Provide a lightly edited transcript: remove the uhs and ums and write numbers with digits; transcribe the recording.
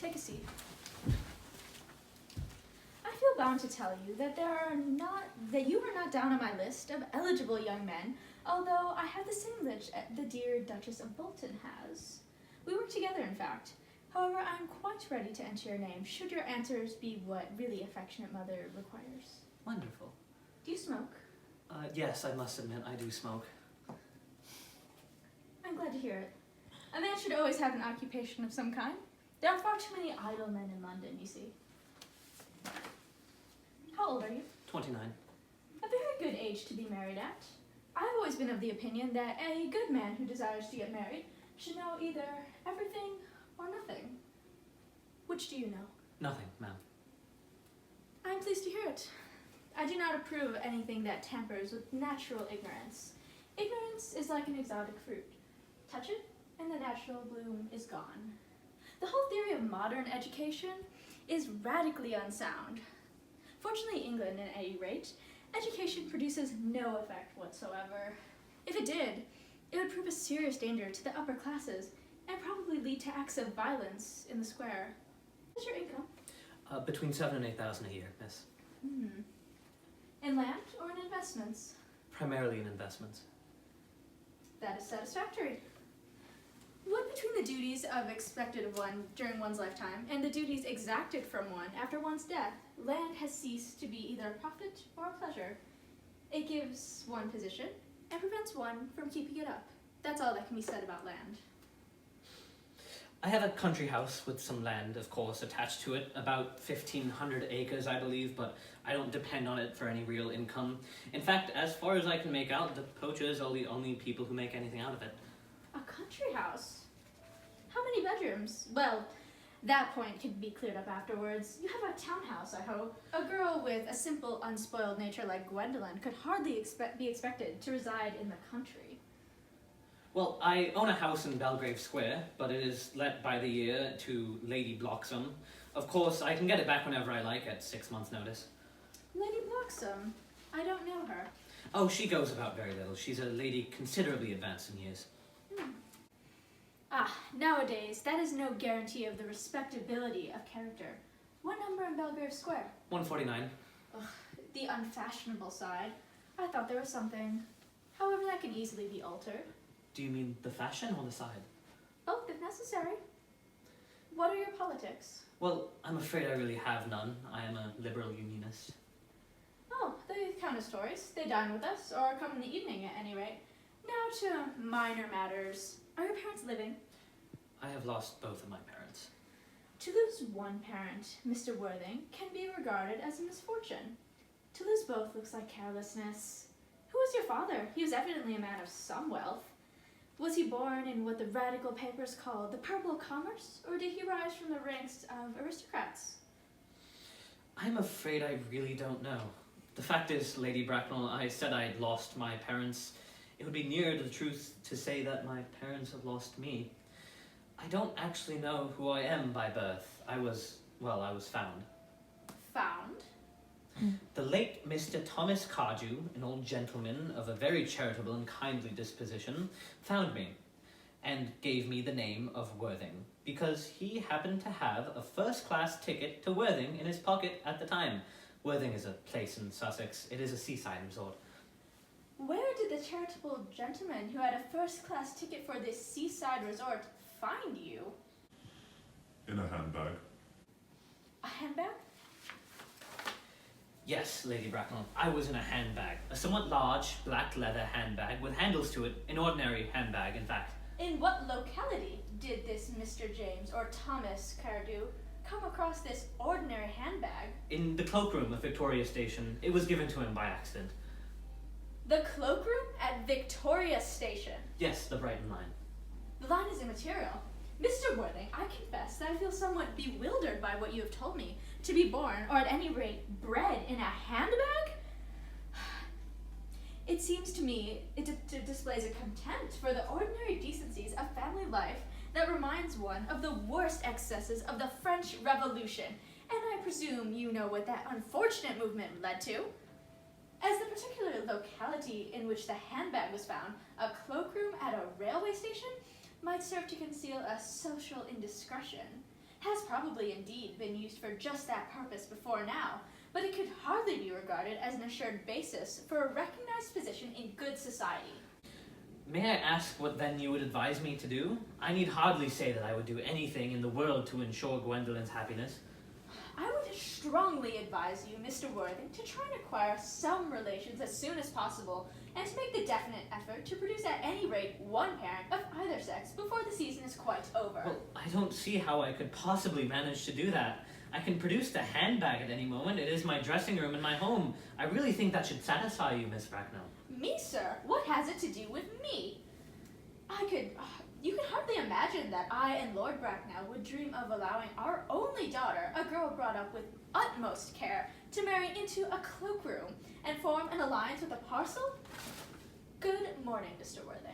Take a seat. I feel bound to tell you that you are not down on my list of eligible young men, although I have the same list the dear Duchess of Bolton has. We work together, in fact. However, I am quite ready to enter your name, should your answers be what really affectionate mother requires. Wonderful. Do you smoke? Yes, I must admit, I do smoke. I'm glad to hear it. A man should always have an occupation of some kind. There are far too many idle men in London, you see. How old are you? 29. A very good age to be married at. I've always been of the opinion that a good man who desires to get married should know either everything or nothing. Which do you know? Nothing, ma'am. I'm pleased to hear it. I do not approve of anything that tampers with natural ignorance. Ignorance is like an exotic fruit. Touch it, and the natural bloom is gone. The whole theory of modern education is radically unsound. Fortunately, England, at any rate, education produces no effect whatsoever. If it did, it would prove a serious danger to the upper classes and probably lead to acts of violence in the square. What's your income? Between 7,000 and 8,000 a year, miss. In land or in investments? Primarily in investments. That is satisfactory. What between the duties expected of one during one's lifetime and the duties exacted from one after one's death, land has ceased to be either a profit or a pleasure. It gives one position and prevents one from keeping it up. That's all that can be said about land. I have a country house with some land, of course, attached to it, about 1,500 acres, I believe, but I don't depend on it for any real income. In fact, as far as I can make out, the poachers are the only people who make anything out of it. A country house? How many bedrooms? Well, that point can be cleared up afterwards. You have a townhouse, I hope. A girl with a simple, unspoiled nature like Gwendolyn could hardly be expected to reside in the country. Well, I own a house in Belgrave Square, but it is let by the year to Lady Bloxham. Of course, I can get it back whenever I like at 6 months' notice. Lady Bloxham? I don't know her. Oh, she goes about very little. She's a lady considerably advanced in years. Nowadays, that is no guarantee of the respectability of character. What number in Belgrave Square? 149. Ugh, the unfashionable side. I thought there was something. However, that can easily be altered. Do you mean the fashion or the side? Both, if necessary. What are your politics? Well, I'm afraid I really have none. I am a liberal unionist. Oh, they count as Tories. They dine with us, or come in the evening at any rate. Now to minor matters. Are your parents living? I have lost both of my parents. To lose one parent, Mr. Worthing, can be regarded as a misfortune. To lose both looks like carelessness. Who was your father? He was evidently a man of some wealth. Was he born in what the radical papers call the purple commerce, or did he rise from the ranks of aristocrats? I'm afraid I really don't know. The fact is, Lady Bracknell, I said I had lost my parents. It would be nearer to the truth to say that my parents have lost me. I don't actually know who I am by birth. I was found. Found? The late Mr. Thomas Cardew, an old gentleman of a very charitable and kindly disposition, found me and gave me the name of Worthing because he happened to have a first-class ticket to Worthing in his pocket at the time. Worthing is a place in Sussex. It is a seaside resort. Where did the charitable gentleman who had a first-class ticket for this seaside resort find you? In a handbag. A handbag? Yes, Lady Bracknell, I was in a handbag. A somewhat large, black leather handbag with handles to it. An ordinary handbag, in fact. In what locality did this Mr. James, or Thomas Cardew, come across this ordinary handbag? In the cloakroom of Victoria Station. It was given to him by accident. The cloakroom at Victoria Station? Yes, the Brighton line. The line is immaterial. Mr. Worthing, I confess that I feel somewhat bewildered by what you have told me. To be born, or at any rate, bred in a handbag? It seems to me it displays a contempt for the ordinary decencies of family life that reminds one of the worst excesses of the French Revolution, and I presume you know what that unfortunate movement led to. As the particular locality in which the handbag was found, a cloakroom at a railway station, might serve to conceal a social indiscretion. has probably indeed been used for just that purpose before now, but it could hardly be regarded as an assured basis for a recognized position in good society. May I ask what then you would advise me to do? I need hardly say that I would do anything in the world to ensure Gwendolyn's happiness. I would strongly advise you, Mr. Worthing, to try and acquire some relations as soon as possible, and to make the definite effort to produce at any rate one parent of either sex before the season is quite over. Well, I don't see how I could possibly manage to do that. I can produce the handbag at any moment. It is my dressing room in my home. I really think that should satisfy you, Miss Bracknell. Me, sir? What has it to do with me? You could hardly imagine that I and Lord Bracknell would dream of allowing our only daughter, a girl brought up with utmost care, to marry into a cloakroom and form an alliance with a parcel? Good morning, Mr. Worthing.